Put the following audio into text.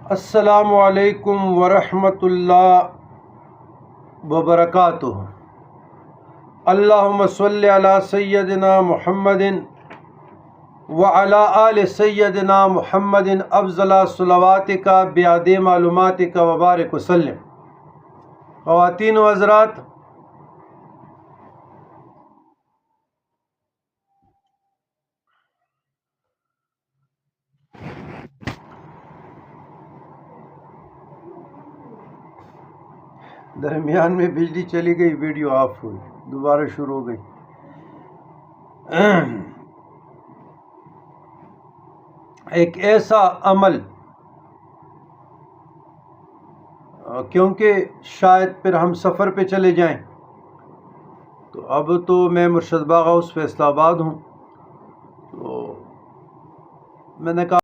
السلام علیکم ورحمۃ اللہ وبرکاتہ۔ اللہم صلی علی سیدنا محمد وعلی آل سیدنا محمد افضل صلواتک بعد معلوماتک وبارک وسلم۔ خواتین و حضرات، درمیان میں بجلی چلی گئی، ویڈیو آف ہوئی، دوبارہ شروع ہو گئی۔ ایک ایسا عمل، کیونکہ شاید پھر ہم سفر پہ چلے جائیں، تو اب تو میں مرشد باغ ہاؤس فیصل آباد ہوں، تو میں نے کہا